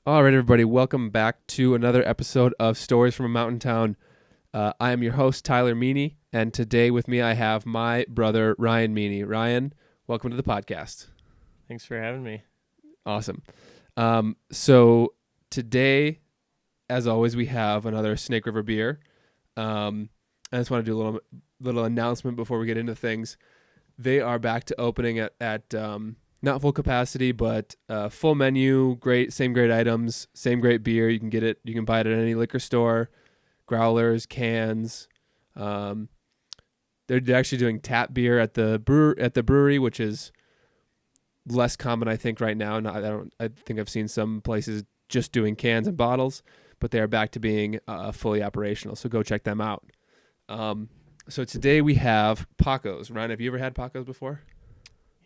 All right, everybody, welcome back to another episode of Stories from a Mountain Town. I am your host, Tyler Meany, and today with me I have my brother, Ryan Meany. Ryan, welcome to the podcast. Thanks for having me. Awesome. So today, as always, we have another Snake River beer. I just want to do a little announcement before we get into things. They are back to opening at not full capacity, but full menu, same great items, same great beer. You can buy it at any liquor store, growlers, cans. They're actually doing tap beer at the brewery, which is less common, I think, right now. I think I've seen some places just doing cans and bottles, but they are back to being fully operational. So go check them out. So today we have Paco's. Ryan, have you ever had Paco's before?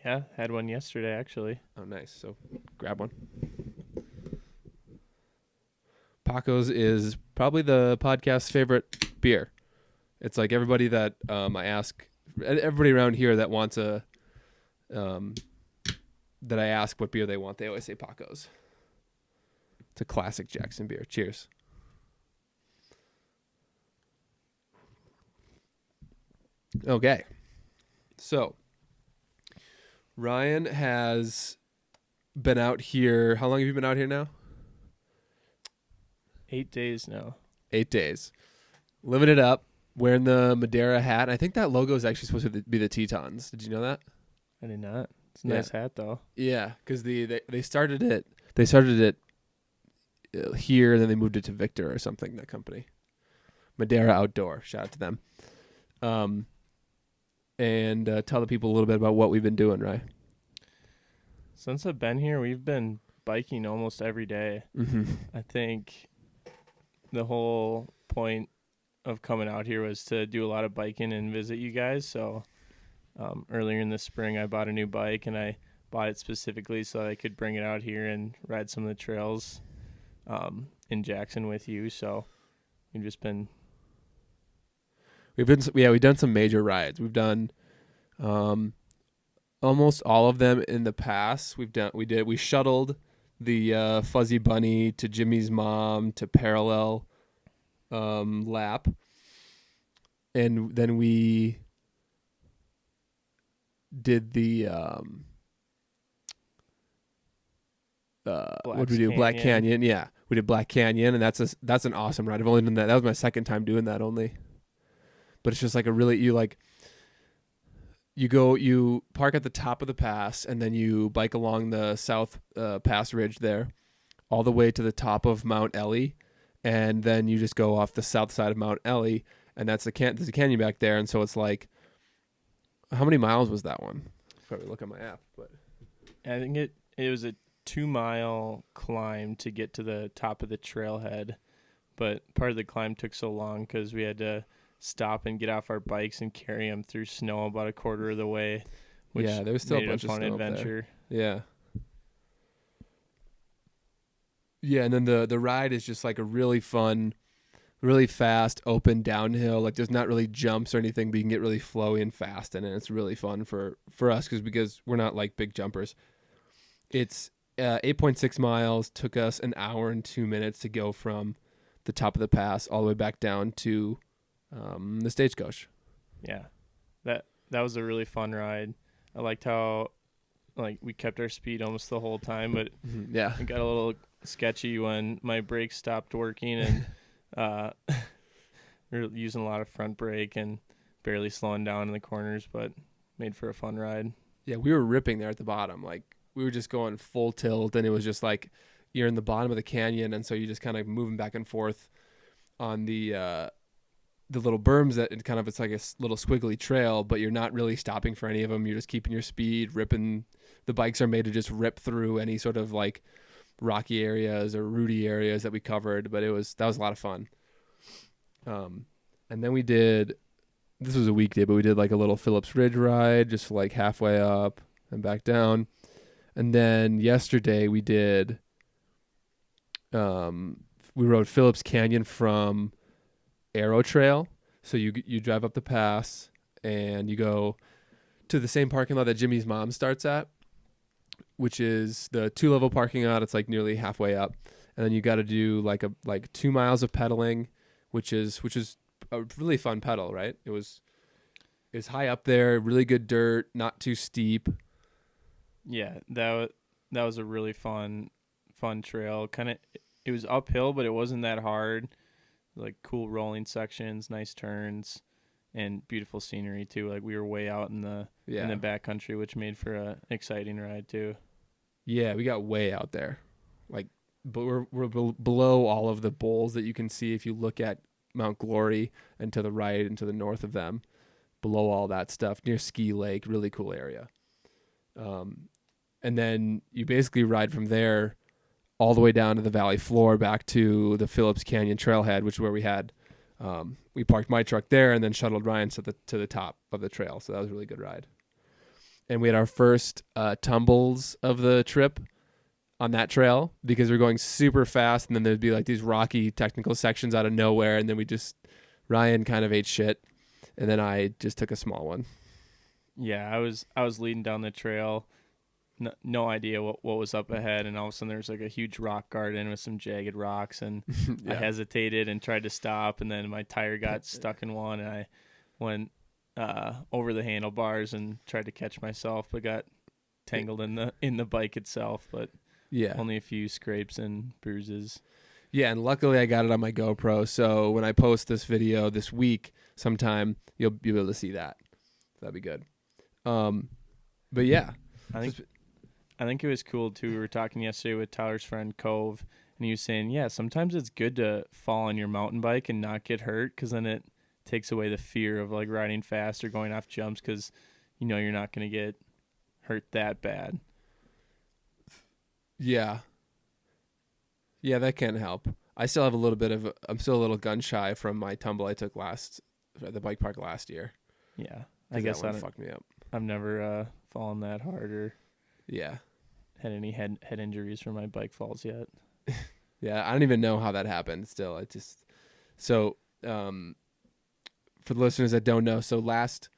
Yeah, had one yesterday, actually. Oh, nice. So grab one. Paco's is probably the podcast's favorite beer. It's like everybody that I ask, everybody around here that wants that I ask what beer they want, they always say Paco's. It's a classic Jackson beer. Cheers. Okay. So Ryan has been out here. How long have you been out here now? 8 days now. 8 days. Living it up, wearing the Madeira hat. I think that logo is actually supposed to be the Tetons. Did you know that? I did not. It's a nice hat, though. Yeah, because they started it. They started it here, and then they moved it to Victor or something. That company, Madeira Outdoor. Shout out to them. And tell the people a little bit about what we've been doing, right? Since I've been here, we've been biking almost every day. Mm-hmm. I think the whole point of coming out here was to do a lot of biking and visit you guys. So earlier in the spring, I bought a new bike, and I bought it specifically so I could bring it out here and ride some of the trails in Jackson with you. So we've just been... We've done some major rides. We've done almost all of them in the past. We shuttled the Fuzzy Bunny to Jimmy's mom to Parallel lap, and then we did the what did we do? Black Canyon. Yeah, we did Black Canyon, and that's an awesome ride. I've only done that. That was my second time doing that only. But it's just like you park at the top of the pass, and then you bike along the south pass ridge there all the way to the top of Mount Ellie, and then you just go off the south side of Mount Ellie, and there's a canyon back there. And so it's like, how many miles was that one? Probably look at my app, but I think it was a 2-mile climb to get to the top of the trailhead, but part of the climb took so long because we had to stop and get off our bikes and carry them through snow about a quarter of the way, which there was still made a bunch it a fun of snow adventure. Yeah, and then the ride is just like a really fun, really fast, open downhill. Like there's not really jumps or anything, but you can get really flowy and fast, and it's really fun for us because we're not like big jumpers. It's 8.6 miles. Took us an hour and 2 minutes to go from the top of the pass all the way back down to the Stagecoach. Yeah, that was a really fun ride. I liked how we kept our speed almost the whole time, but yeah, it got a little sketchy when my brakes stopped working, and we were using a lot of front brake and barely slowing down in the corners, but made for a fun ride. Yeah, we were ripping there at the bottom. Like we were just going full tilt, and it was just like you're in the bottom of the canyon, and so you're just kind of moving back and forth on the little berms it's like a little squiggly trail, but you're not really stopping for any of them. You're just keeping your speed, ripping. The bikes are made to just rip through any sort of like rocky areas or rooty areas that we covered, but that was a lot of fun. And then this was a weekday, but we did like a little Phillips Ridge ride, just like halfway up and back down. And then yesterday we did, we rode Phillips Canyon from Arrow Trail. So you drive up the pass and you go to the same parking lot that Jimmy's mom starts at, which is the 2-level parking lot. It's like nearly halfway up. and then you got to do like 2 miles of pedaling, which is a really fun pedal, right? It was high up there, really good dirt, not too steep. Yeah, that was a really fun trail. Kind of, it was uphill, but it wasn't that hard. Like cool rolling sections, nice turns, and beautiful scenery too. Like we were way out in the Yeah. back country, which made for a exciting ride too. Yeah, we got way out there. Like, but we're below all of the bowls that you can see if you look at Mount Glory and to the right and to the north of them, below all that stuff near Ski Lake, really cool area. And then you basically ride from there all the way down to the valley floor back to the Phillips Canyon trailhead, which is where we parked my truck there and then shuttled Ryan to the top of the trail. So that was a really good ride. And we had our first tumbles of the trip on that trail because we are going super fast, and then there'd be like these rocky technical sections out of nowhere, and then Ryan kind of ate shit, and then I just took a small one. Yeah, I was leading down the trail, no idea what was up ahead, and all of a sudden there's like a huge rock garden with some jagged rocks, and Yeah. I hesitated and tried to stop, and then my tire got stuck in one, and I went over the handlebars and tried to catch myself, but got tangled in the bike itself. But Yeah. only a few scrapes and bruises. Yeah, and luckily I got it on my GoPro, so when I post this video this week sometime, you'll be able to see that. That'd be good. But yeah. I think it was cool too. We were talking yesterday with Tyler's friend Cove, and he was saying, yeah, sometimes it's good to fall on your mountain bike and not get hurt, because then it takes away the fear of like riding fast or going off jumps, because you know you're not going to get hurt that bad. Yeah. Yeah, that can help. I still have I'm still a little gun shy from my tumble I took at the bike park last year. Yeah. I guess that one fucked me up. I've never fallen that hard or Yeah. had any head injuries from my bike falls yet. Yeah, I don't even know how that happened still. For the listeners that don't know, so last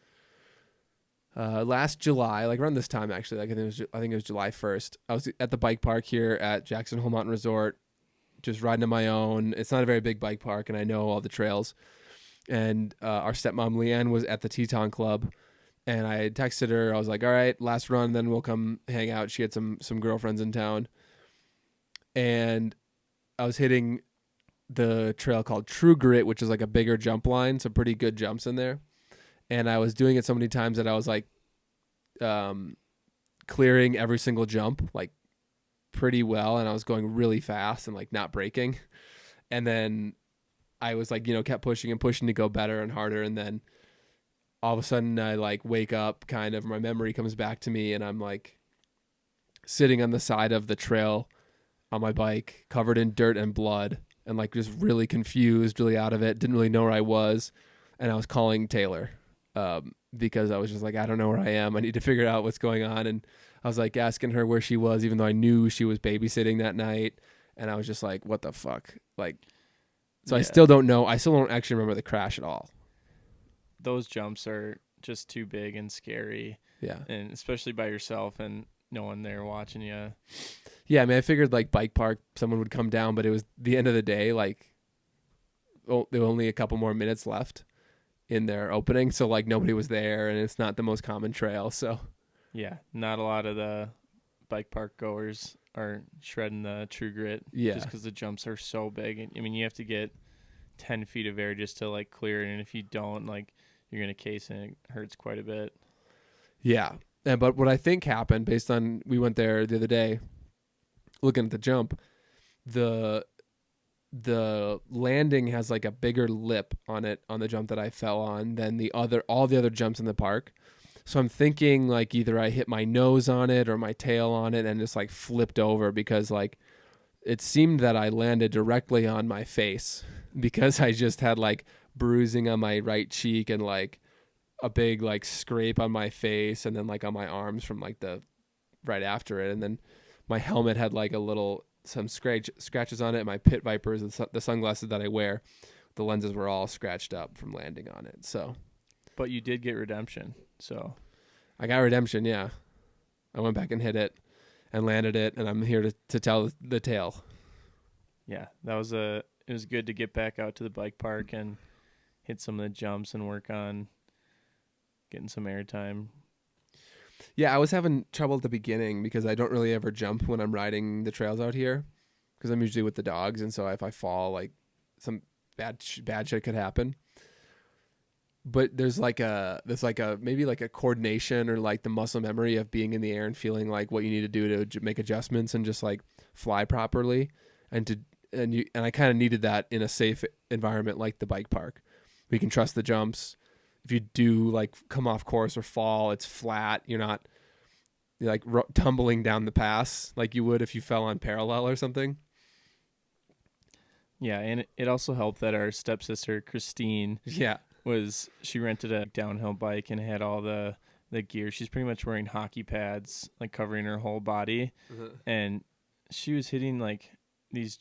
July, like around this time actually, like I think it was July 1st, I was at the bike park here at Jackson Hole Mountain Resort, just riding on my own. It's not a very big bike park, and I know all the trails. And our stepmom Leanne was at the Teton Club, and I texted her. I was like, "All right, last run, then we'll come hang out." She had some girlfriends in town, and I was hitting the trail called True Grit, which is like a bigger jump line, so pretty good jumps in there. And I was doing it so many times that I was like clearing every single jump like pretty well, and I was going really fast and like not braking. And then I was like, kept pushing and pushing to go better and harder, and then all of a sudden I like wake up, kind of my memory comes back to me, and I'm like sitting on the side of the trail on my bike covered in dirt and blood, and like just really confused, really out of it, didn't really know where I was. And I was calling Taylor because I was just like, I don't know where I am. I need to figure out what's going on. And I was like asking her where she was, even though I knew she was babysitting that night. And I was just like, what the fuck? Like, so yeah. I still don't know. I still don't actually remember the crash at all. Those jumps are just too big and scary. Yeah. And especially by yourself and no one there watching you. Yeah. I mean, I figured like bike park, someone would come down, but it was the end of the day. Like, there were only a couple more minutes left in their opening, so like nobody was there, and it's not the most common trail. So yeah, not a lot of the bike park goers are shredding the True Grit. Yeah, just because the jumps are so big. I mean, you have to get 10 feet of air just to like clear it, and if you don't, like you're gonna case and it hurts quite a bit. Yeah, but what I think happened, based on we went there the other day, looking at the jump, the landing has like a bigger lip on it on the jump that I fell on than all the other jumps in the park. So I'm thinking like either I hit my nose on it or my tail on it and just like flipped over, because like it seemed that I landed directly on my face, because I just had like bruising on my right cheek and like a big like scrape on my face, and then like on my arms from like the right after it. And then my helmet had like some scratches on it. My pit vipers and the sunglasses that I wear, the lenses were all scratched up from landing on it. So, but you did get redemption. So I got redemption. Yeah, I went back and hit it and landed it, and I'm here to tell the tale. Yeah, it was good to get back out to the bike park and hit some of the jumps and work on getting some air time. Yeah, I was having trouble at the beginning because I don't really ever jump when I'm riding the trails out here because I'm usually with the dogs, and so if I fall, like some bad shit could happen. But there's like a maybe like a coordination or like the muscle memory of being in the air and feeling like what you need to do to make adjustments and just like fly properly, and to and I kind of needed that in a safe environment like the bike park. We can trust the jumps. If you do like come off course or fall, it's flat. You're like tumbling down the pass like you would if you fell on parallel or something. Yeah, and it also helped that our stepsister Christine Yeah. she rented a downhill bike and had all the gear. She's pretty much wearing hockey pads, like covering her whole body, and she was hitting like these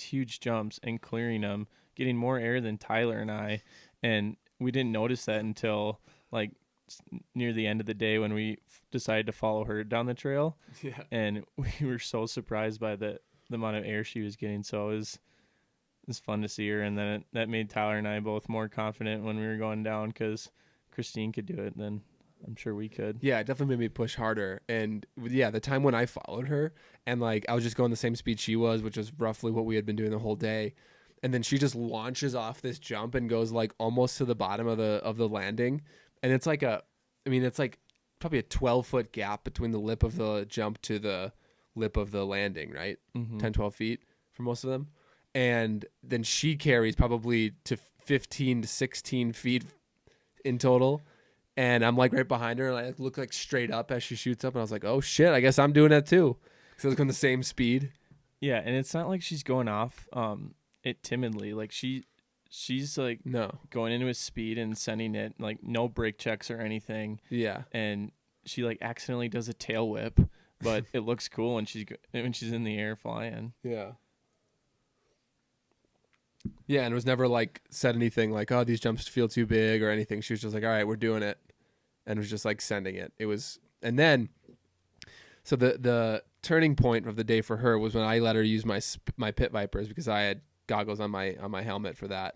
huge jumps and clearing them, getting more air than Tyler and I, and we didn't notice that until like near the end of the day when we decided to follow her down the trail. Yeah. And we were so surprised by the amount of air she was getting. So it was fun to see her, and then that made Tyler and I both more confident when we were going down because Christine could do it, then I'm sure we could. Yeah, it definitely made me push harder. And yeah, the time when I followed her and like I was just going the same speed she was, which was roughly what we had been doing the whole day. And then she just launches off this jump and goes like almost to the bottom of the landing. And it's like it's like probably a 12-foot gap between the lip of the jump to the lip of the landing, right? 10, 12 feet for most of them. And then she carries probably to 15 to 16 feet in total. And I'm like right behind her, and I look like straight up as she shoots up, and I was like, "Oh shit! I guess I'm doing that too." So I was going the same speed. Yeah, and it's not like she's going off it timidly. Like she's like No. going into his speed and sending it, like no brake checks or anything. Yeah. And she like accidentally does a tail whip, but it looks cool when she's in the air flying. Yeah. Yeah, and it was never like said anything like, "Oh, these jumps feel too big" or anything. She was just like, "All right, we're doing it," and was just like sending it. It was, and then, so the turning point of the day for her was when I let her use my Pit Vipers because I had goggles on my helmet for that.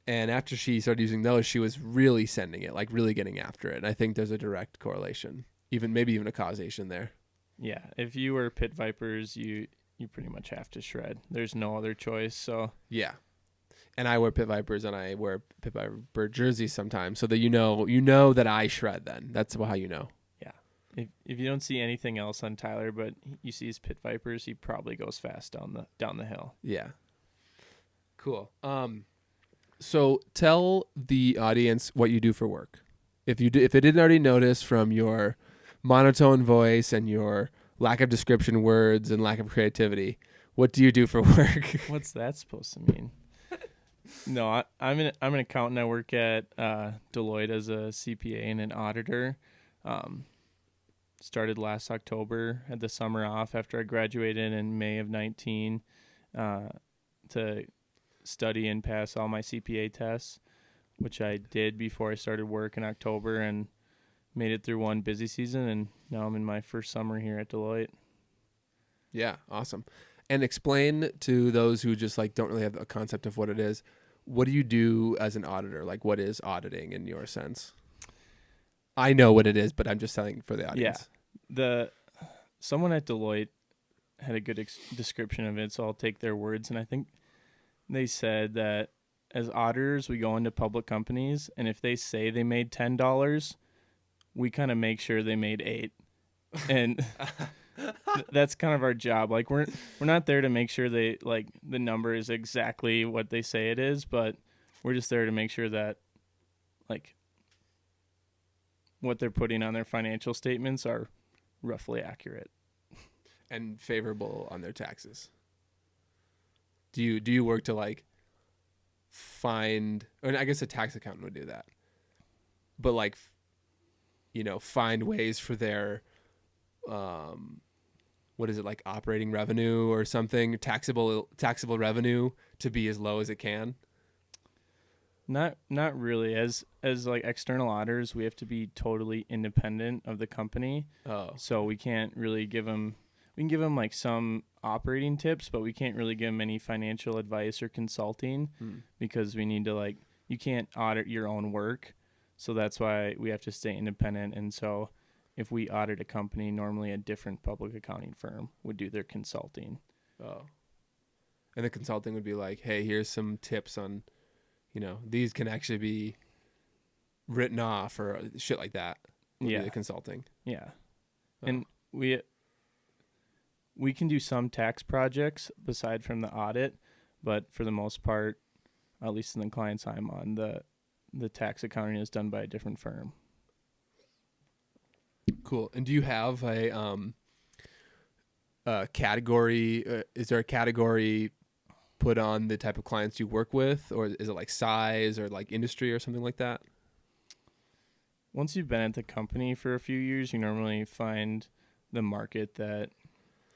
And after she started using those, she was really sending it, like really getting after it. And I think there's a direct correlation, maybe even a causation there. Yeah, if you were Pit Vipers, you pretty much have to shred. There's no other choice. So yeah, and I wear Pit Vipers and I wear Pit Viper jerseys sometimes, so that you know that I shred. Then that's how you know. Yeah, if you don't see anything else on Tyler, but you see his Pit Vipers, he probably goes fast down the hill. Yeah, cool. So tell the audience what you do for work. If they didn't already notice from your monotone voice and your lack of description words and lack of creativity, what do you do for work? What's that supposed to mean? No, I'm an accountant. I work at Deloitte as a CPA and an auditor. Started last October, had the summer off after I graduated in May of 19 to study and pass all my CPA tests, which I did before I started work in October and made it through one busy season, and now I'm in my first summer here at Deloitte. Yeah, awesome. And explain to those who just like don't really have a concept of what it is. What do you do as an auditor? Like, what is auditing in your sense? I know what it is, but I'm just telling for the audience. Yeah, someone at Deloitte had a good description of it, so I'll take their words. And I think they said that as auditors, we go into public companies, and if they say they made $10, we kind of make sure they made $8, and that's kind of our job. Like we're not there to make sure they like the number is exactly what they say it is, but we're just there to make sure that like what they're putting on their financial statements are roughly accurate and favorable on their taxes. Do you work to like find, or I guess a tax accountant would do that, but like find ways for their what is it, like operating revenue or something, taxable revenue to be as low as it can? Not really. As like external auditors, we have to be totally independent of the company. Oh. So we can't really we can give them like some operating tips, but we can't really give them any financial advice or consulting because we need to like, you can't audit your own work. So that's why we have to stay independent. And so if we audit a company, normally a different public accounting firm would do their consulting. Oh. And the consulting would be like, hey, here's some tips on, these can actually be written off or shit like that. Would be the consulting. Yeah. Oh. And we can do some tax projects beside from the audit, but for the most part, at least in the clients I'm on, the tax accounting is done by a different firm. Cool. And do you have a category? Is there a category put on the type of clients you work with, or is it like size or like industry or something like that? Once you've been at the company for a few years, you normally find the market that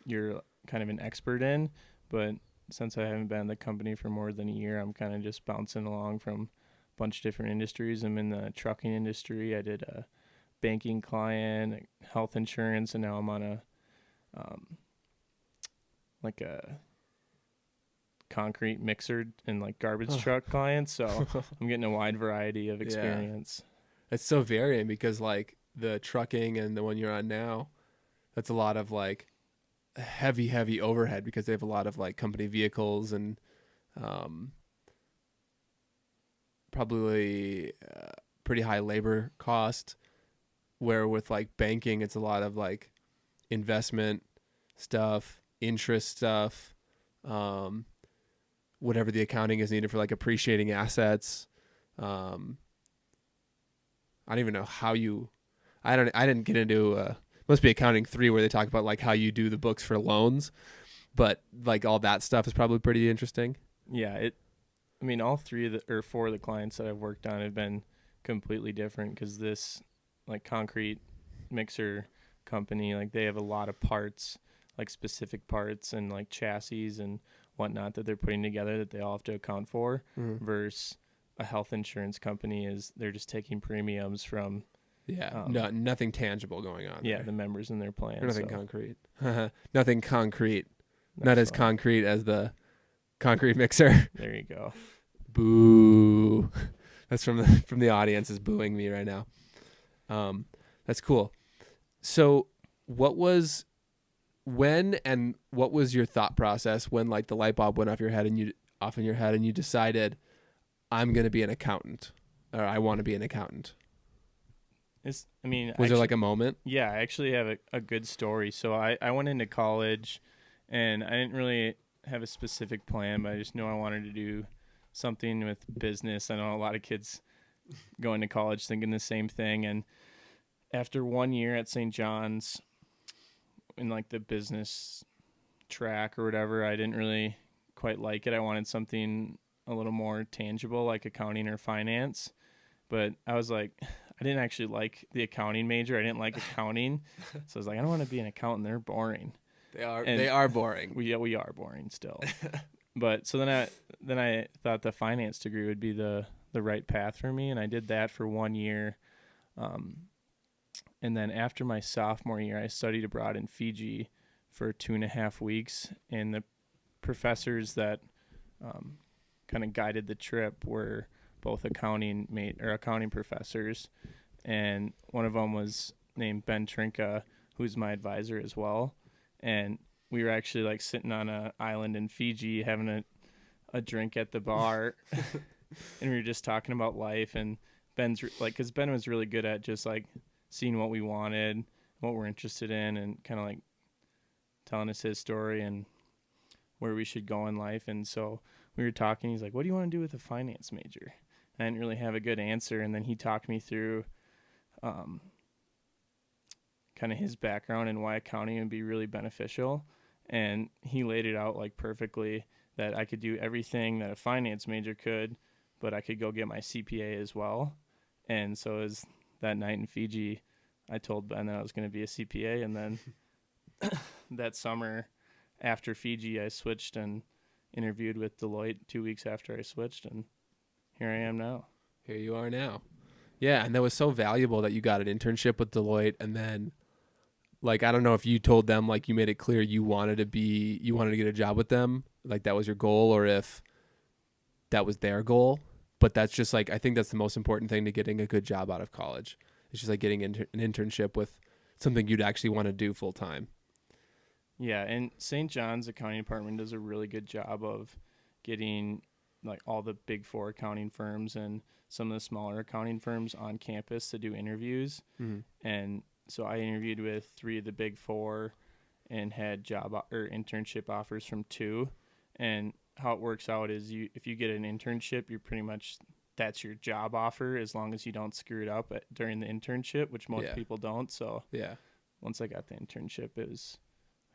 you're kind of an expert in. But since I haven't been in the company for more than a year, I'm kind of just bouncing along from a bunch of different industries. I'm in the trucking industry. I did a banking client, health insurance, and now I'm on a like a concrete mixer and like garbage truck clients. So I'm getting a wide variety of experience. Yeah. It's so varying because like the trucking and the one you're on now, that's a lot of like heavy overhead because they have a lot of like company vehicles and probably pretty high labor cost, where with like banking it's a lot of like investment stuff, interest stuff, whatever the accounting is needed for like appreciating assets. I don't even know how I didn't get into must be accounting 3 where they talk about like how you do the books for loans, but like all that stuff is probably pretty interesting. Yeah, all 3 or 4 of the clients that I've worked on have been completely different because this like concrete mixer company, like they have a lot of parts, like specific parts and like chassis and whatnot that they're putting together that they all have to account for versus a health insurance company is they're just taking premiums from nothing tangible going on there. The members in their plan. Nothing concrete. Nothing concrete. Not as concrete as the concrete mixer. There you go. Boo. That's from the audience is booing me right now. That's cool. So what was your thought process when like the light bulb went off in your head and you decided I'm going to be an accountant, or I want to be an accountant? Was there like a moment? Yeah, I actually have a good story. So I went into college and I didn't really have a specific plan, but I just knew I wanted to do something with business. I know a lot of kids going to college thinking the same thing. And after 1 year at St. John's in like the business track or whatever, I didn't really quite like it. I wanted something a little more tangible like accounting or finance. But I was like, I didn't actually like the accounting major. I didn't like accounting. So I was like, I don't want to be an accountant. They're boring. They are boring. We are boring still. But so then I thought the finance degree would be the right path for me. And I did that for 1 year. And then after my sophomore year, I studied abroad in Fiji for 2.5 weeks. And the professors that kind of guided the trip were both accounting professors, and one of them was named Ben Trinka, who's my advisor as well. And we were actually like sitting on an island in Fiji having a drink at the bar, and we were just talking about life. And Ben's like, because Ben was really good at just like seeing what we wanted, what we're interested in, and kind of like telling us his story and where we should go in life. And so we were talking. He's like, "What do you want to do with a finance major?" I didn't really have a good answer, and then he talked me through kind of his background and why accounting would be really beneficial. And he laid it out like perfectly that I could do everything that a finance major could, but I could go get my CPA as well. And so as that night in Fiji, I told Ben that I was going to be a CPA, and then that summer after Fiji, I switched and interviewed with Deloitte 2 weeks after I switched, and here I am now. Here you are now. Yeah, and that was so valuable that you got an internship with Deloitte and then Like, I don't know if you told them, like, you made it clear you wanted to get a job with them, like that was your goal, or if that was their goal. But that's just like, I think that's the most important thing to getting a good job out of college. It's just like getting an internship with something you'd actually want to do full time. Yeah, and St. John's accounting department does a really good job of getting like all the big four accounting firms and some of the smaller accounting firms on campus to do interviews. Mm-hmm. And so I interviewed with 3 of the big four and had or internship offers from 2. And how it works out is if you get an internship, you're pretty much, that's your job offer as long as you don't screw it up during the internship, which most people don't. So yeah, once I got the internship, I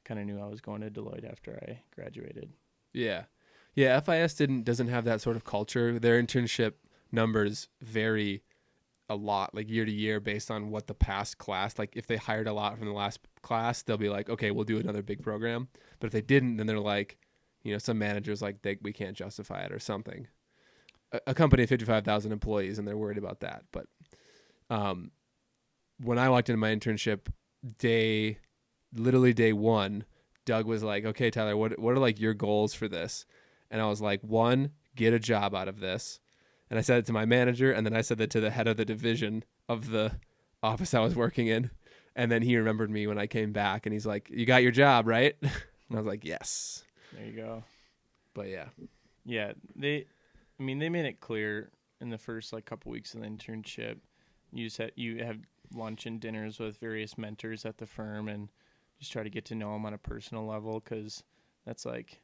kind of knew I was going to Deloitte after I graduated. Yeah. Yeah, FIS doesn't have that sort of culture. Their internship numbers vary a lot, like year to year, based on what the past class, like if they hired a lot from the last class, they'll be like, okay, we'll do another big program. But if they didn't, then they're like, some managers like, we can't justify it or something. A company of 55,000 employees, and they're worried about that. But when I walked into my internship literally day 1, Doug was like, okay, Tyler, what are like your goals for this? And I was like, 1, get a job out of this. And I said it to my manager, and then I said that to the head of the division of the office I was working in. And then he remembered me when I came back, and he's like, you got your job, right? And I was like, yes. There you go. But yeah. Yeah, they made it clear in the first like couple weeks of the internship. You have lunch and dinners with various mentors at the firm and just try to get to know them on a personal level, because that's like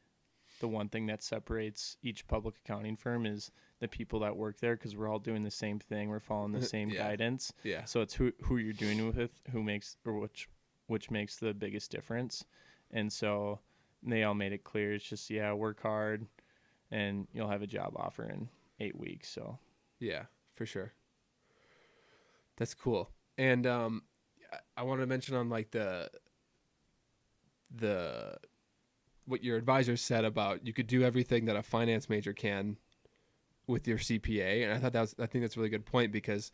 the one thing that separates each public accounting firm is the people that work there, because we're all doing the same thing. We're following the same guidance. Yeah. So it's who you're doing it with, which makes the biggest difference. And so they all made it clear. It's just, work hard and you'll have a job offer in 8 weeks. So yeah, for sure. That's cool. And I want to mention on like the what your advisor said about you could do everything that a finance major can with your CPA. And I think that's a really good point, because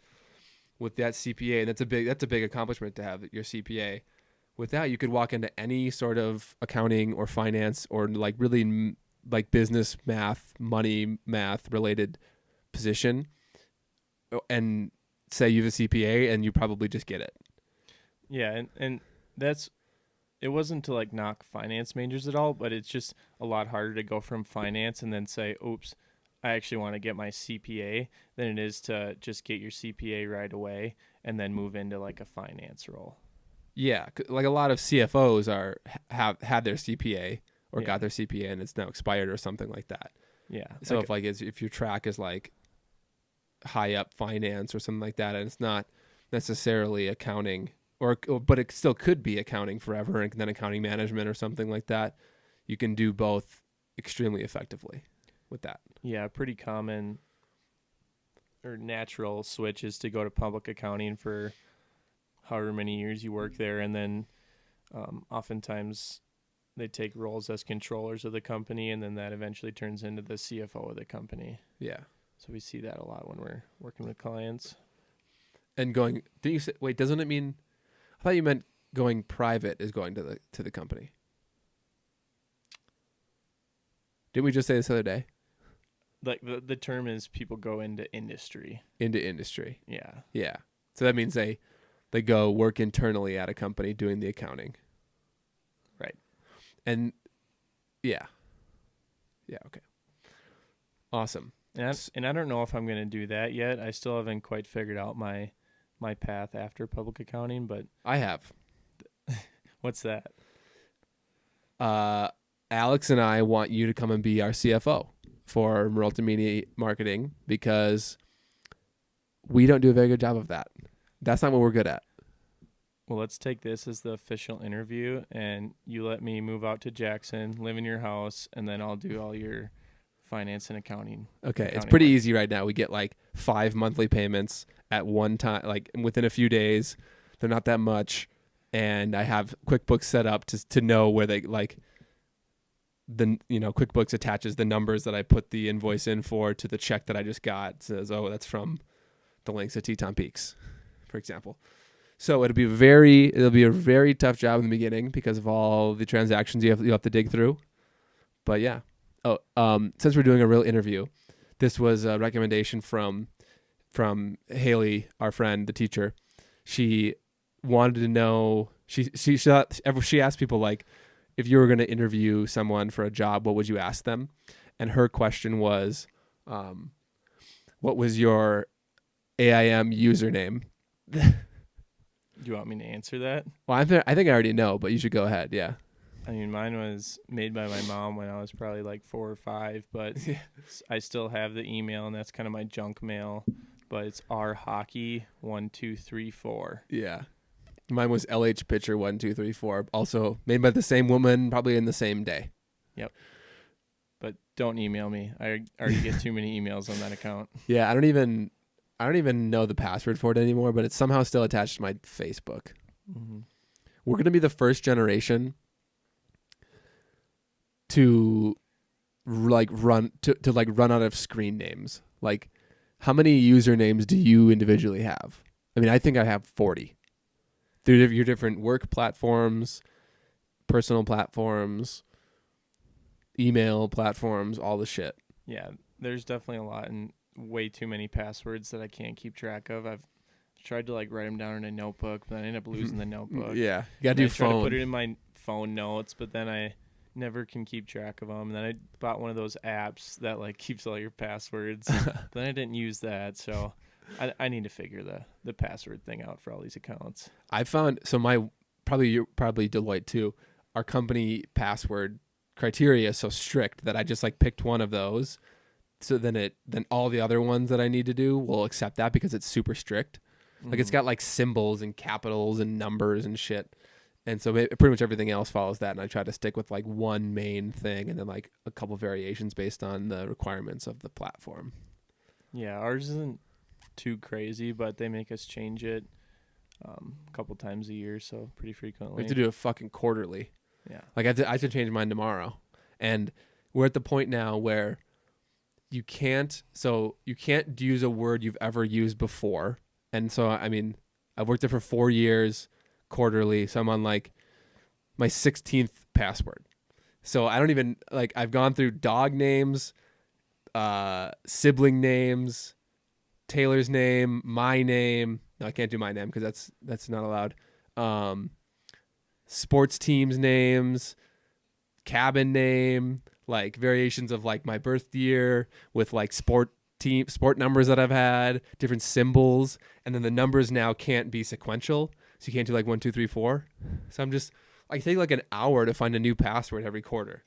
with that CPA, and that's a big accomplishment to have your CPA. With that, you could walk into any sort of accounting or finance or like really like business math, money math related position and say you have a CPA, and you probably just get it. Yeah. And it wasn't to like knock finance majors at all, but it's just a lot harder to go from finance and then say, oops, I actually want to get my CPA, than it is to just get your CPA right away and then move into like a finance role. Yeah, like a lot of CFOs have had their CPA or got their CPA and it's now expired or something like that. Yeah. So if your track is like high up finance or something like that, and it's not necessarily accounting, but it still could be accounting forever and then accounting management or something like that, you can do both extremely effectively with that. Yeah, pretty common or natural switch is to go to public accounting for however many years you work there, and then oftentimes they take roles as controllers of the company, and then that eventually turns into the CFO of the company. Yeah. So we see that a lot when we're working with clients. And doesn't it mean, I thought you meant going private is going to the company. Didn't we just say this the other day? Like the term is people go into industry. Into industry. Yeah. Yeah. So that means they go work internally at a company doing the accounting. Right. And yeah. Yeah, okay. Awesome. And I don't know if I'm going to do that yet. I still haven't quite figured out my path after public accounting, but I have. What's that? Alex and I want you to come and be our CFO for Meany marketing, because we don't do a very good job of that. That's not what we're good at. Well, let's take this as the official interview, and you let me move out to Jackson, live in your house, and then I'll do all your finance and accounting. Okay, it's pretty easy right now. We get like 5 monthly payments at one time, like within a few days. They're not that much, and I have QuickBooks set up to know where they like. QuickBooks attaches the numbers that I put the invoice in for to the check that I just got. It says, oh, that's from the links at Teton Peaks, for example. So it'll be a very tough job in the beginning because of all the transactions you have to dig through. But yeah. Oh, since we're doing a real interview, this was a recommendation from Haley, our friend, the teacher. She wanted to know. She asked people like, if you were going to interview someone for a job, what would you ask them? And her question was, what was your AIM username? Do you want me to answer that? Well, I think I already know, but you should go ahead. Yeah. I mean, mine was made by my mom when I was probably like 4 or 5, but I still have the email, and that's kind of my junk mail. But it's rhockey1234. Yeah. Mine was LHpitcher1234. Also made by the same woman, probably in the same day. Yep. But don't email me. I already get too many emails on that account. Yeah, I don't even know the password for it anymore, but it's somehow still attached to my Facebook. Mm-hmm. We're going to be the first generation to run out of screen names. Like, how many usernames do you individually have? I mean, I think I have 40. Through your different work platforms, personal platforms, email platforms, all the shit. Yeah, there's definitely a lot and way too many passwords that I can't keep track of. I've tried to like write them down in a notebook, but I end up losing the notebook. Yeah, you gotta do phone. I try to put it in my phone notes, but then I never can keep track of them. And then I bought one of those apps that like keeps all your passwords. Then I didn't use that, so I need to figure the password thing out for all these accounts. I found probably Deloitte too. Our company password criteria is so strict that I just like picked one of those. So then all the other ones that I need to do will accept that because it's super strict. Like it's got like symbols and capitals and numbers and shit. And so pretty much everything else follows that. And I try to stick with like one main thing and then like a couple variations based on the requirements of the platform. Yeah, ours isn't too crazy, but they make us change it a couple times a year, so pretty frequently. We have to do it fucking quarterly. Yeah. Like I should change mine tomorrow. And we're at the point now where you can't use a word you've ever used before. And so, I mean, I've worked there for 4 years quarterly. So I'm on like my 16th password. So I don't even like, I've gone through dog names, sibling names, Taylor's name, my name. No, I can't do my name because that's not allowed. Sports teams names, cabin name, like variations of like my birth year with like sport numbers that I've had, different symbols, and then the numbers now can't be sequential, so you can't do like 1, 2, 3, 4. So I take like an hour to find a new password every quarter.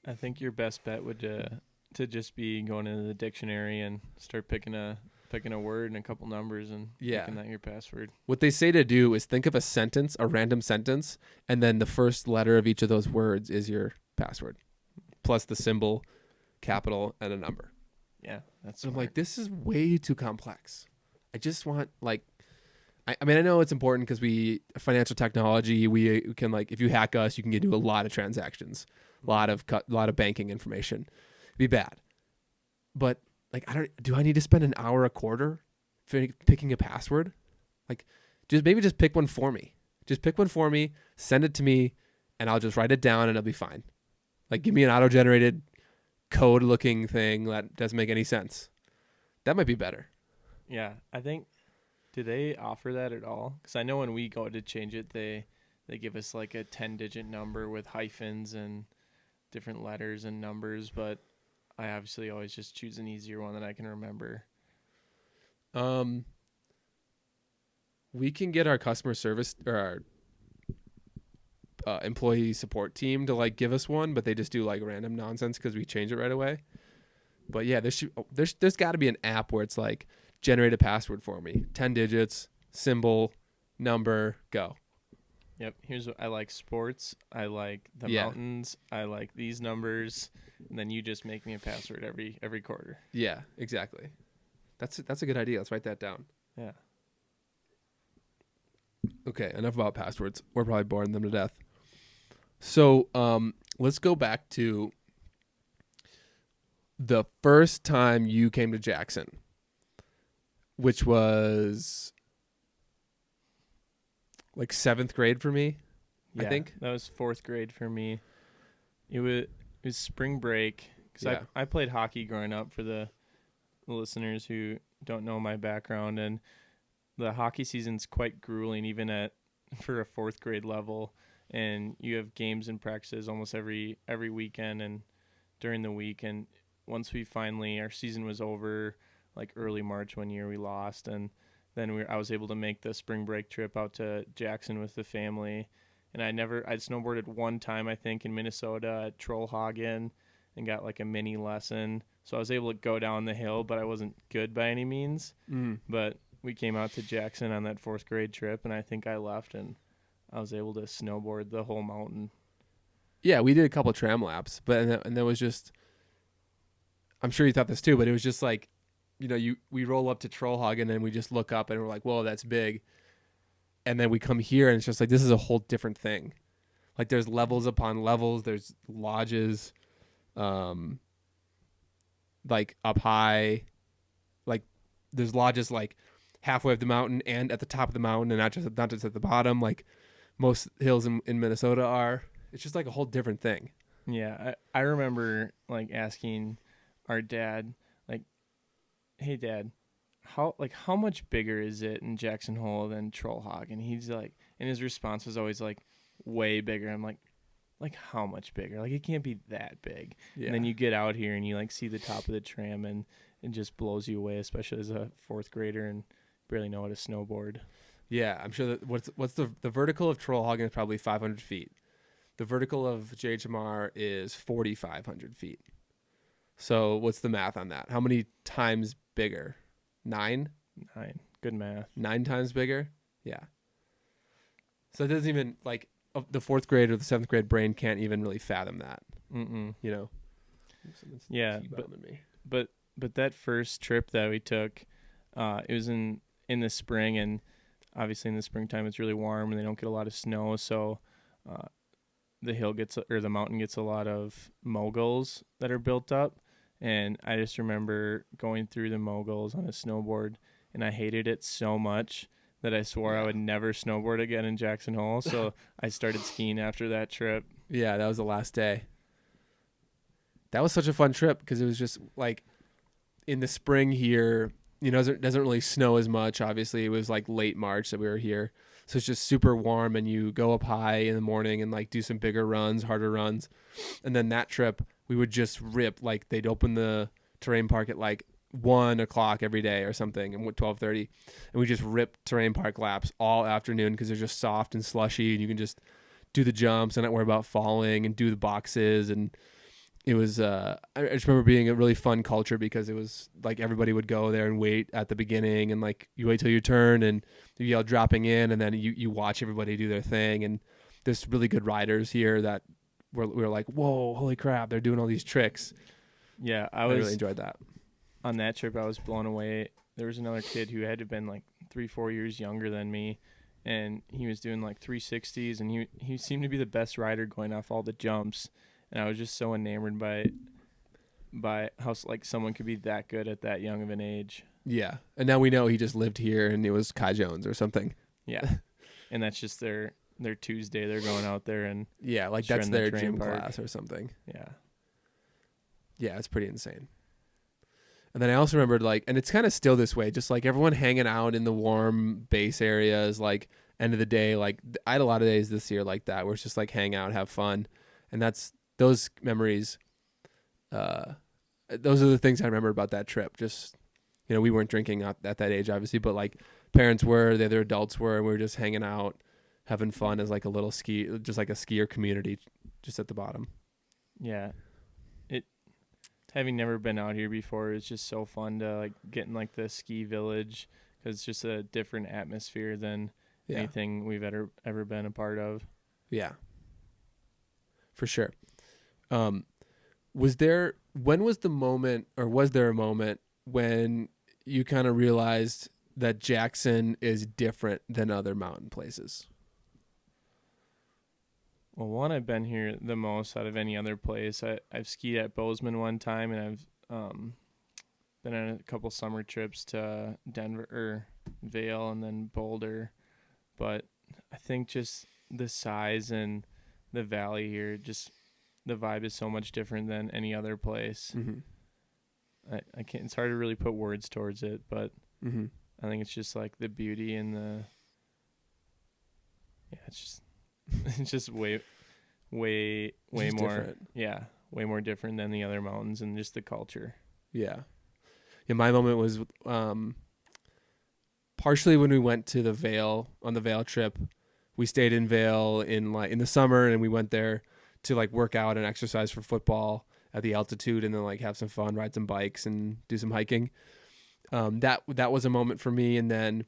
I think your best bet would to just be going into the dictionary and start picking a word and a couple numbers and making that your password. What they say to do is think of a random sentence, and then the first letter of each of those words is your password, plus the symbol, capital, and a number. Yeah, that's so I'm like, this is way too complex. I just want like, I mean, I know it's important because financial technology, we can like, if you hack us, you can do a lot of transactions, a lot of banking information. It'd be bad, but like, do I need to spend an hour a quarter picking a password? Like, just pick one for me. Just pick one for me, send it to me, and I'll just write it down and it'll be fine. Like, give me an auto-generated code-looking thing that doesn't make any sense. That might be better. Yeah, I think, do they offer that at all? Because I know when we go to change it, they give us like a 10-digit number with hyphens and different letters and numbers, but I obviously always just choose an easier one that I can remember. We can get our customer service or our employee support team to like give us one, but they just do like random nonsense because we change it right away. But yeah, there's got to be an app where it's like generate a password for me, 10 digits, symbol, number, go. Yep. Here's what I like: sports. I like the mountains. I like these numbers. And then you just make me a password every quarter. Yeah, exactly. That's a good idea. Let's write that down. Yeah. Okay, enough about passwords. We're probably boring them to death. So let's go back to the first time you came to Jackson, which was like 7th grade for me. Yeah, I think. that was 4th grade for me. It was spring break because Yeah. I played hockey growing up. For the listeners who don't know my background, and the hockey season's quite grueling, even at for a 4th grade level. And you have games and practices almost every weekend and during the week. And once our season was over, like early March one year, we lost, and then I was able to make the spring break trip out to Jackson with the family. And I'd snowboarded one time, I think, in Minnesota at Trollhagen and got like a mini lesson. So I was able to go down the hill, but I wasn't good by any means. Mm. But we came out to Jackson on that 4th grade trip, and I think I left and I was able to snowboard the whole mountain. Yeah, we did a couple tram laps, but and that was just. I'm sure you thought this too, but it was just like, we roll up to Trollhagen and we just look up and we're like, whoa, that's big. And then we come here and it's just like, this is a whole different thing. Like there's levels upon levels. There's lodges, like up high, like there's lodges like halfway up the mountain and at the top of the mountain, and not just at the bottom, like most hills in Minnesota are. It's just like a whole different thing. Yeah, I remember like asking our dad, like, "Hey, Dad, how much bigger is it in Jackson Hole than Trollhog?" And he's like, and his response was always like, "Way bigger." I'm like how much bigger? Like it can't be that big. Yeah. And then you get out here and you like see the top of the tram, and it just blows you away, especially as a 4th grader and barely know how to snowboard. Yeah, I'm sure that what's the vertical of Trollhagen is probably 500 feet. The vertical of JHMR is 4,500 feet. So what's the math on that? How many times bigger? 9? 9. Good math. 9 times bigger? Yeah. So it doesn't even, like, the 4th grade or the 7th grade brain can't even really fathom that. Mm-mm. Yeah, but that first trip that we took, it was in the spring, and obviously in the springtime it's really warm and they don't get a lot of snow, so the mountain gets a lot of moguls that are built up. And I just remember going through the moguls on a snowboard, and I hated it so much that I swore I would never snowboard again in Jackson Hole. So I started skiing after that trip. Yeah, that was the last day. That was such a fun trip because it was just like in the spring here, it doesn't really snow as much. Obviously, it was like late March that we were here. So it's just super warm, and you go up high in the morning and like do some bigger runs, harder runs. And then that trip, we would just rip, like they'd open the terrain park at like 1:00 every day or something, and 12:30, and we just rip terrain park laps all afternoon because they're just soft and slushy, and you can just do the jumps and not worry about falling and do the boxes. And it was I just remember being a really fun culture because it was like everybody would go there and wait at the beginning, and like you wait till your turn and you yell dropping in, and then you watch everybody do their thing. And there's really good riders here that we were like, whoa, holy crap, they're doing all these tricks. Yeah, I really enjoyed that. On that trip, I was blown away. There was another kid who had to have been like 3-4 years younger than me, and he was doing like 360s, and he seemed to be the best rider going off all the jumps. And I was just so enamored by how like someone could be that good at that young of an age. Yeah, and now we know he just lived here and it was Kai Jones or something. Yeah, and that's just their Tuesday. They're going out there and yeah, like that's their gym class or something. Yeah, it's pretty insane. And then I also remembered like, and it's kind of still this way, just like everyone hanging out in the warm base areas, like end of the day. Like I had a lot of days this year like that where it's just like hang out, have fun, and that's those memories. Those are the things I remember about that trip. Just we weren't drinking at that age, obviously, but like parents were, the other adults were, and we were just hanging out, having fun as like a little just like a skier community, just at the bottom. Yeah, having never been out here before, it's just so fun to like get in like the ski village because it's just a different atmosphere than anything we've ever been a part of. Yeah, for sure. Was there a moment when you kind of realized that Jackson is different than other mountain places? Well, one, I've been here the most out of any other place. I've skied at Bozeman one time, and I've been on a couple summer trips to Denver or Vail and then Boulder. But I think just the size and the valley here, just the vibe is so much different than any other place. Mm-hmm. I can't. It's hard to really put words towards it, but Mm-hmm. I think it's just like the beauty and the yeah. It's just it's just way Just more different. yeah, way more different than the other mountains and just the culture. Yeah. Yeah. My moment was partially when we went to the Vale on the Vale trip. We stayed in Vale in the summer, and we went there to like work out and exercise for football at the altitude, and then like have some fun, ride some bikes, and do some hiking. That was a moment for me, and then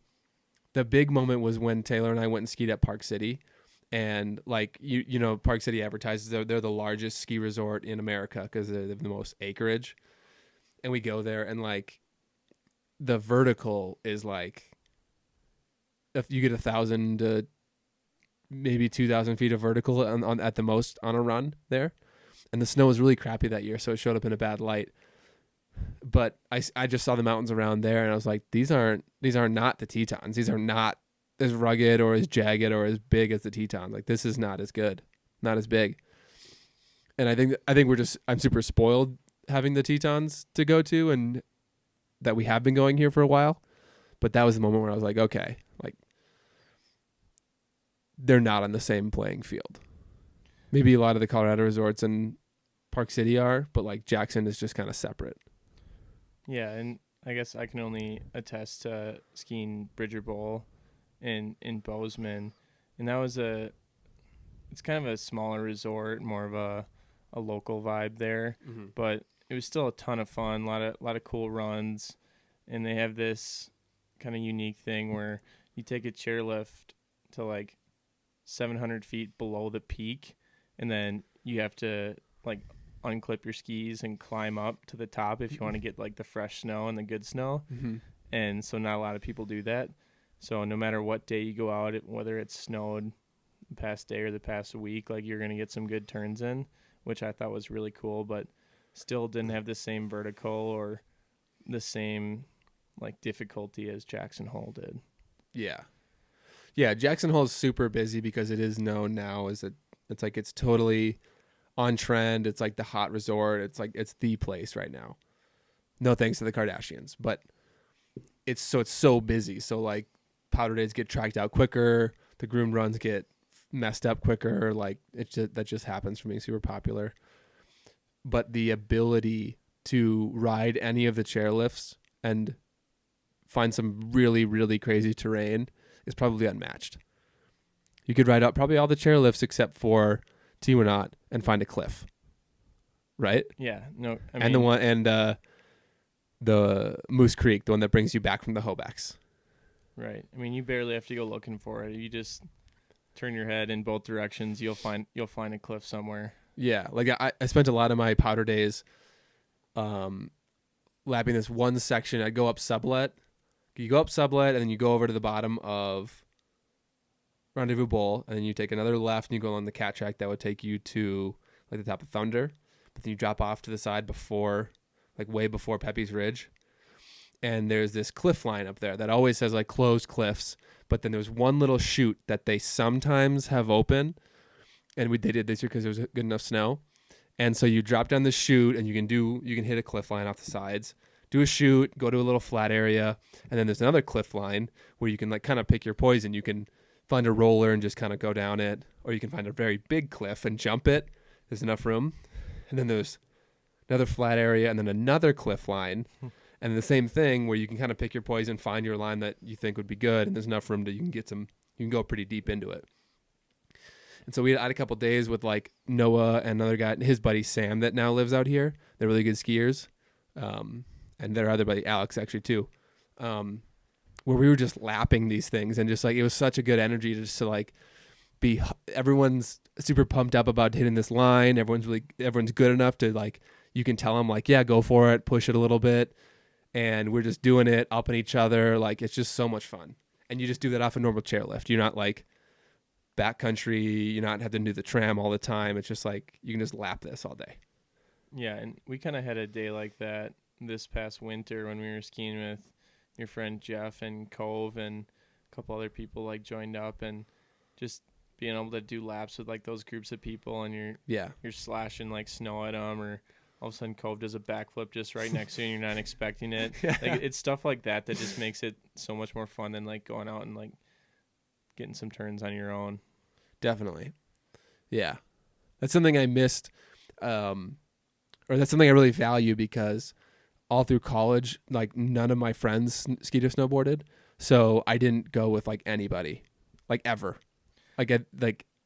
the big moment was when Taylor and I went and skied at Park City. And like you know, Park City advertises they're the largest ski resort in America because they have the most acreage. And we go there, and like the vertical is like if you get 1,000 to maybe 2,000 feet of vertical on at the most on a run there. And the snow was really crappy that year, so it showed up in a bad light. But I just saw the mountains around there, and I was like, these are not the Tetons. These are not as rugged or as jagged or as big as the Tetons. Like this is not as good, not as big. And I think I'm super spoiled having the Tetons to go to, and that we have been going here for a while. But that was the moment where I was like, okay, like they're not on the same playing field. Maybe a lot of the Colorado resorts and Park City are, but like Jackson is just kind of separate. Yeah, and I guess I can only attest to skiing Bridger Bowl in Bozeman, and that was it's kind of a smaller resort, more of a local vibe there, but it was still a ton of fun, a lot of cool runs, and they have this kind of unique thing where you take a chairlift to like 700 feet below the peak, and then you have to like unclip your skis and climb up to the top if you want to get like the fresh snow and the good snow. Mm-hmm. And so not a lot of people do that. So no matter what day you go out, whether it's snowed the past day or the past week, like you're going to get some good turns in, which I thought was really cool, but still didn't have the same vertical or the same like difficulty as Jackson Hole did. Yeah. Yeah, Jackson Hole is super busy because it is known now as it's like it's totally on trend. It's like the hot resort. It's like it's the place right now. No thanks to the Kardashians, but it's so busy. So like powder days get tracked out quicker, the groomed runs get messed up quicker. Like that just happens from being super popular. But the ability to ride any of the chairlifts and find some really, really crazy terrain is probably unmatched. You could ride up probably all the chairlifts except for Tiwanaut and find a cliff, right? Yeah, no, I mean, And the one the Moose Creek, the one that brings you back from the Hobacks. right. I mean, you barely have to go looking for it. You just turn your head in both directions. You'll find a cliff somewhere. Yeah, like I spent a lot of my powder days, lapping this one section. I'd go up Sublet. You go up Sublet, and then you go over to the bottom of Rendezvous Bowl, and then you take another left, and you go along the cat track that would take you to like the top of Thunder, but then you drop off to the side before, like way before Pepe's Ridge, and there's this cliff line up there that always says like closed cliffs, but then there's one little chute that they sometimes have open, and they did this year because there was good enough snow, and so you drop down the chute, and you can hit a cliff line off the sides. Do a chute, go to a little flat area, and then there's another cliff line where you can like kind of pick your poison. You can find a roller and just kind of go down it, or you can find a very big cliff and jump it. There's enough room. And then there's another flat area and then another cliff line. And the same thing where you can kind of pick your poison, find your line that you think would be good, and there's enough room you can go pretty deep into it. And so we had a couple days with like Noah and another guy, his buddy Sam that now lives out here. They're really good skiers. And their other buddy Alex actually too, where we were just lapping these things and just like it was such a good energy just to like everyone's super pumped up about hitting this line. Everyone's good enough to like you can tell them like yeah go for it, push it a little bit, and we're just doing it, upping each other. Like it's just so much fun, and you just do that off a normal chairlift. You're not like backcountry. You're not having to do the tram all the time. It's just like you can just lap this all day. Yeah, and we kind of had a day like that this past winter when we were skiing with your friend Jeff and Cove and a couple other people like joined up, and just being able to do laps with like those groups of people, and Yeah. you're slashing like snow at them, or all of a sudden Cove does a backflip just right next to you and you're not expecting it. Like it's stuff like that that just makes it so much more fun than like going out and like getting some turns on your own. Definitely. Yeah. That's something I missed, or that's something I really value because all through college, like none of my friends skied or snowboarded. So I didn't go with like anybody, like ever. I can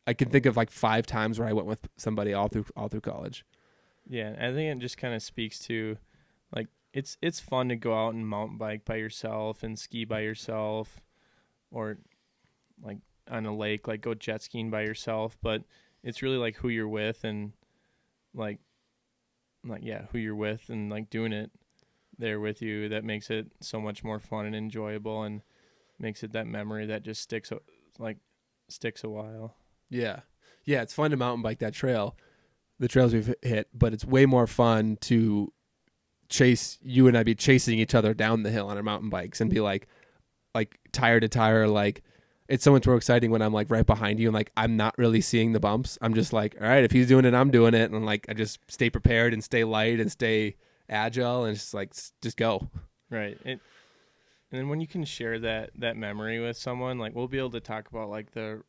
think of like 5 times where I went with somebody all through college. Yeah, I think it just kind of speaks to like it's fun to go out and mountain bike by yourself and ski by yourself, or like on a lake, like go jet skiing by yourself, but it's really like who you're with and like yeah, who you're with and like doing it there with you that makes it so much more fun and enjoyable and makes it that memory that just sticks a while. Yeah. Yeah, it's fun to mountain bike that trail, the trails we've hit, but it's way more fun to chase you and I be chasing each other down the hill on our mountain bikes and be like tire to tire. Like it's so much more exciting when I'm like right behind you and like I'm not really seeing the bumps. I'm just like, all right, if he's doing it, I'm doing it. And like I just stay prepared and stay light and stay agile and just like just go. Right. And then when you can share that memory with someone, like we'll be able to talk about like the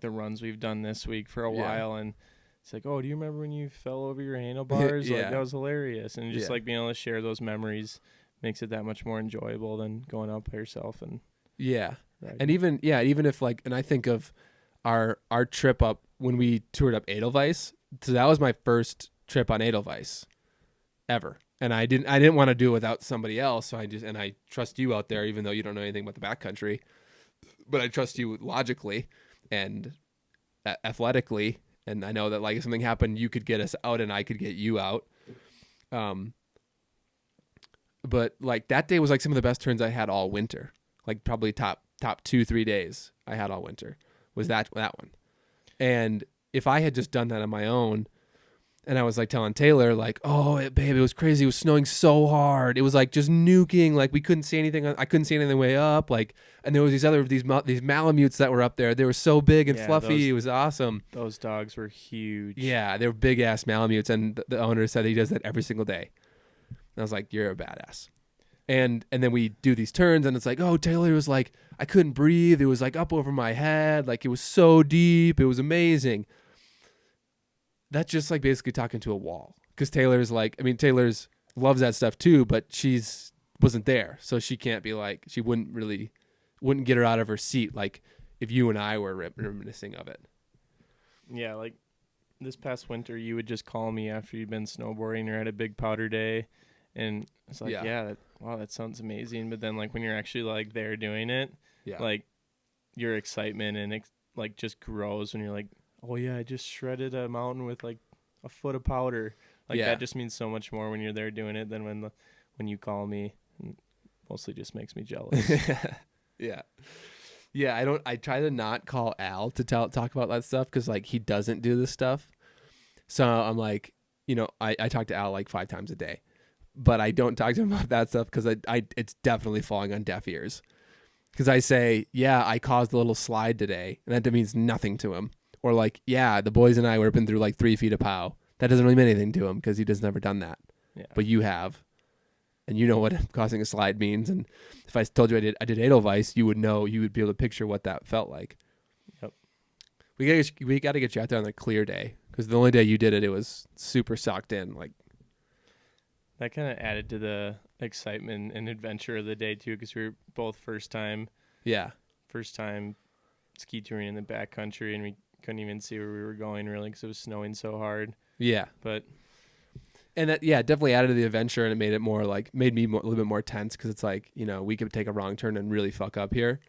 runs we've done this week for a while, and it's like, oh, do you remember when you fell over your handlebars? Yeah. Like that was hilarious. And just like being able to share those memories makes it that much more enjoyable than going out by yourself and riding. And even if like, and I think of our trip up when we toured up Edelweiss. So that was my first trip on Edelweiss ever. And I didn't want to do it without somebody else. So I trust you out there, even though you don't know anything about the backcountry, but I trust you logically and athletically. And I know that like if something happened, you could get us out and I could get you out. But like that day was like some of the best turns I had all winter. Like probably top 2-3 days I had all winter was that one. And if I had just done that on my own, and I was like telling Taylor like, oh babe, it was crazy. It was snowing so hard. It was like just nuking. Like we couldn't see anything. I couldn't see anything way up. Like, and there was these Malamutes that were up there. They were so big and fluffy. It was awesome. Those dogs were huge. Yeah, they were big ass Malamutes, and the owner said he does that every single day. And I was like, you're a badass. And then we do these turns, and it's like, oh, Taylor was like, I couldn't breathe. It was like up over my head. Like it was so deep. It was amazing. That's just like basically talking to a wall. Because Taylor's loves that stuff too, but wasn't there. So she can't be like, she wouldn't get her out of her seat like if you and I were reminiscing of it. Yeah, like this past winter, you would just call me after you'd been snowboarding or had a big powder day. And it's like, wow, that sounds amazing. But then like when you're actually like there doing it, like your excitement and like just grows when you're like, oh yeah, I just shredded a mountain with like a foot of powder. Like that just means so much more when you're there doing it than when you call me. And mostly just makes me jealous. Yeah. I try to not call Al to talk about that stuff because like he doesn't do this stuff. So I'm like, I talk to Al like 5 times a day, but I don't talk to him about that stuff because it's definitely falling on deaf ears. Because I say, yeah, I caused a little slide today, and that means nothing to him. Or like, yeah, the boys and I were ripping through like 3 feet of POW. That doesn't really mean anything to him because he has never done that. Yeah. But you have, and you know what causing a slide means. And if I told you I did Edelweiss, you would know. You would be able to picture what that felt like. Yep. We got to get you out there on a clear day because the only day you did it, it was super socked in. Like that kind of added to the excitement and adventure of the day too, because we were both first time ski touring in the backcountry, and we couldn't even see where we were going really because it was snowing so hard. Yeah. And that, definitely added to the adventure, and it made me a little bit more tense because it's like, we could take a wrong turn and really fuck up here.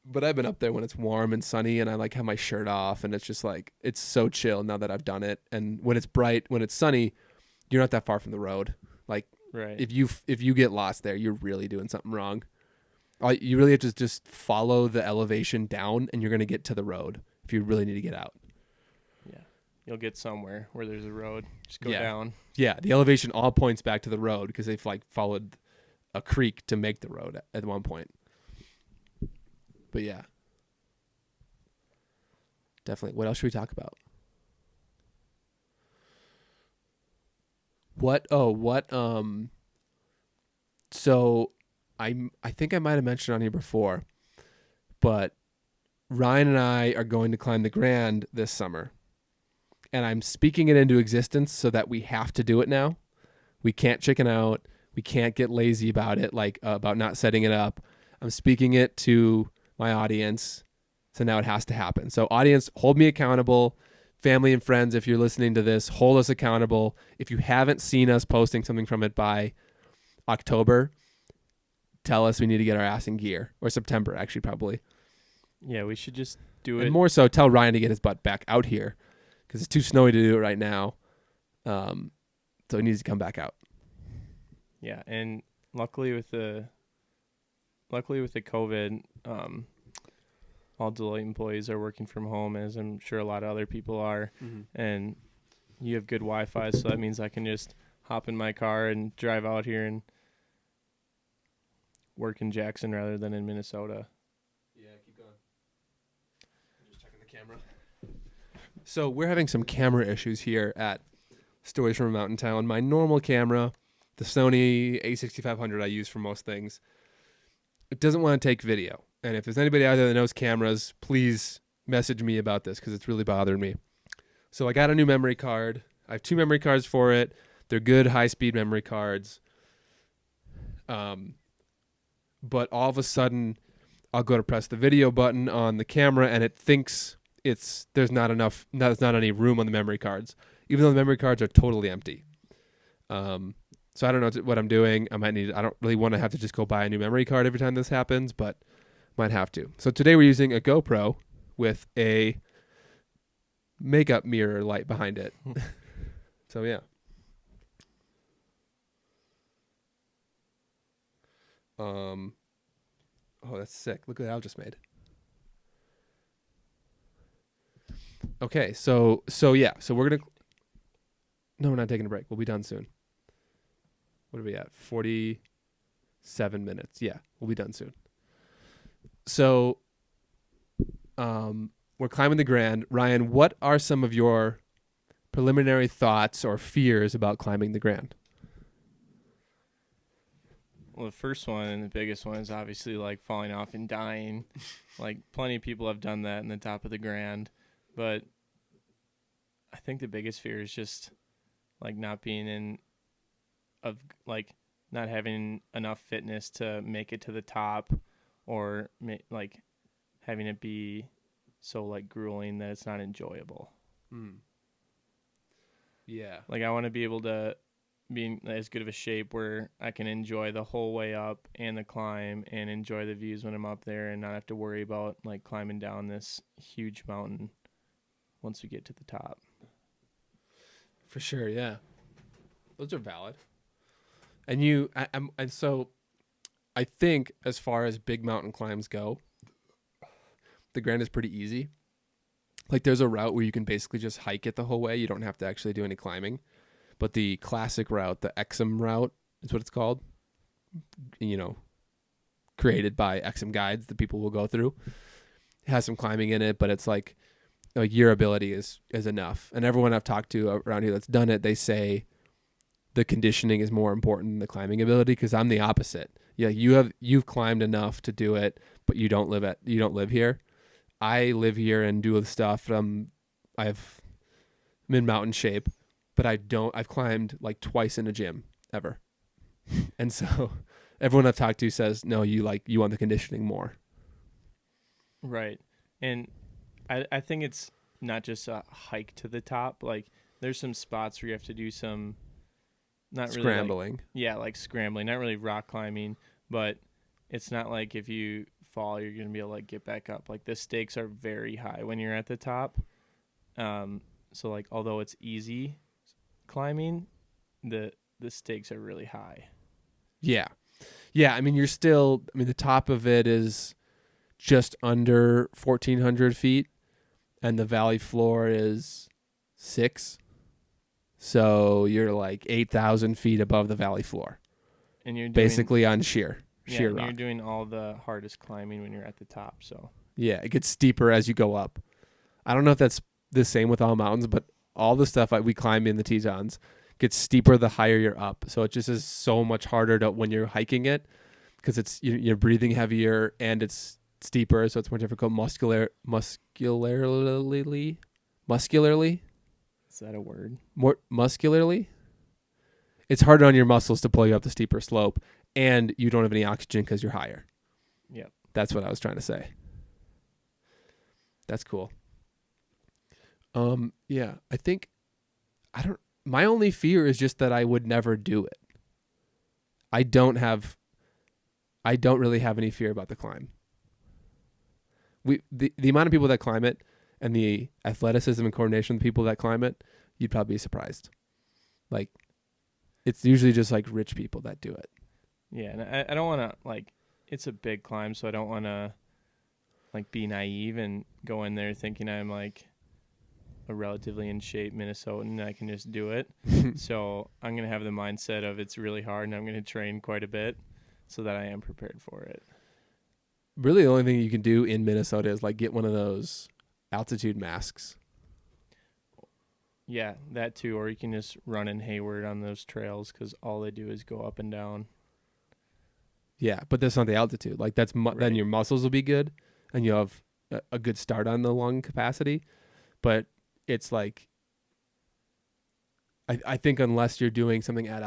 But I've been up there when it's warm and sunny, and I like have my shirt off, and it's just like, it's so chill now that I've done it. And when it's bright, when it's sunny, you're not that far from the road. Like, right. If you get lost there, you're really doing something wrong. You really have to just follow the elevation down, and you're going to get to the road if you really need to get out. Yeah. You'll get somewhere where there's a road. Just go down. Yeah. The elevation all points back to the road because they've like followed a creek to make the road at one point. But yeah. Definitely. What else should we talk about? What so I think I might have mentioned on here before, but Ryan and I are going to climb the Grand this summer. And I'm speaking it into existence so that we have to do it now. We can't chicken out. We can't get lazy about it, like about not setting it up. I'm speaking it to my audience. So now it has to happen. So audience, hold me accountable. Family and friends, if you're listening to this, hold us accountable. If you haven't seen us posting something from it by October, tell us we need to get our ass in gear. Or September, actually, probably. Yeah, we should just do And it. more so, tell Ryan to get his butt back out here because it's too snowy to do it right now. So he needs to come back out. Yeah, and luckily with the COVID, all Deloitte employees are working from home, as I'm sure a lot of other people are, and you have good Wi-Fi, so that means I can just hop in my car and drive out here and work in Jackson rather than in Minnesota. Yeah, keep going. I'm just checking the camera. So we're having some camera issues here at Stories from a Mountain Town. My normal camera, the Sony a6500 I use for most things, it doesn't want to take video. And if there's anybody out there that knows cameras, please message me about this because it's really bothering me. So I got a new memory card. I have 2 memory cards for it. They're good high-speed memory cards. But all of a sudden, I'll go to press the video button on the camera, and it thinks there's not any room on the memory cards, even though the memory cards are totally empty. So I don't know what I'm doing. I don't really want to have to just go buy a new memory card every time this happens, but might have to. So today we're using a GoPro with a makeup mirror light behind it. So yeah. Oh, that's sick. Look what Al just made. Okay, so yeah. So we're going to... No, we're not taking a break. We'll be done soon. What are we at? 47 minutes. Yeah, we'll be done soon. So we're climbing the Grand. Ryan, what are some of your preliminary thoughts or fears about climbing the Grand? Well, the first one and the biggest one is obviously like falling off and dying. Like plenty of people have done that in the top of the Grand, but I think the biggest fear is just like not having enough fitness to make it to the top, or like having it be so like grueling that it's not enjoyable. Yeah. Like I want to be able to be in as good of a shape where I can enjoy the whole way up and the climb and enjoy the views when I'm up there and not have to worry about like climbing down this huge mountain once we get to the top. For sure, yeah. Those are valid. And so I think as far as big mountain climbs go, the Grand is pretty easy. Like there's a route where you can basically just hike it the whole way. You don't have to actually do any climbing. But the classic route, the Exum route is what it's called, created by Exum guides that people will go through. It has some climbing in it, but it's like your ability is enough. And everyone I've talked to around here that's done it, they say the conditioning is more important than the climbing ability, because I'm the opposite. Yeah, you've climbed enough to do it, but you don't live here. I live here and do the stuff. I'm in mountain shape, but I've climbed like twice in a gym ever. And so everyone I've talked to says, no, you want the conditioning more. Right. And I think it's not just a hike to the top. Like there's some spots where you have to do some, not really scrambling. Like scrambling, not really rock climbing, but it's not like if you fall, you're going to be able to like get back up. Like the stakes are very high when you're at the top. So like, although it's easy climbing, the stakes are really high. Yeah. I mean, the top of it is just under 1,400 feet, and the valley floor is 6. So you're like 8,000 feet above the valley floor, and you're basically on sheer rock. You're doing all the hardest climbing when you're at the top. So yeah, it gets steeper as you go up. I don't know if that's the same with all mountains, but all the stuff we climb in the Tetons gets steeper the higher you're up. So it just is so much harder to when you're hiking it because you're breathing heavier and it's steeper, so it's more difficult muscularly. Is that a word? More muscularly. It's harder on your muscles to pull you up the steeper slope, and you don't have any oxygen because you're higher. Yep. That's what I was trying to say. That's cool. Yeah, I think my only fear is just that I would never do it. I don't really have any fear about the climb. The amount of people that climb it and the athleticism and coordination of the people that climb it, you'd probably be surprised. Like, it's usually just like rich people that do it. Yeah, and I don't want to, like, it's a big climb, so I don't want to, like, be naive and go in there thinking I'm, like, a relatively in shape Minnesotan and I can just do it. So I'm going to have the mindset of it's really hard and I'm going to train quite a bit so that I am prepared for it. Really, the only thing you can do in Minnesota is like get one of those altitude masks. Yeah, that too. Or you can just run in Hayward on those trails because all they do is go up and down. Yeah, but that's not the altitude. Like that's Right. Then your muscles will be good and you'll have a good start on the lung capacity. But it's like, I think unless you're doing something at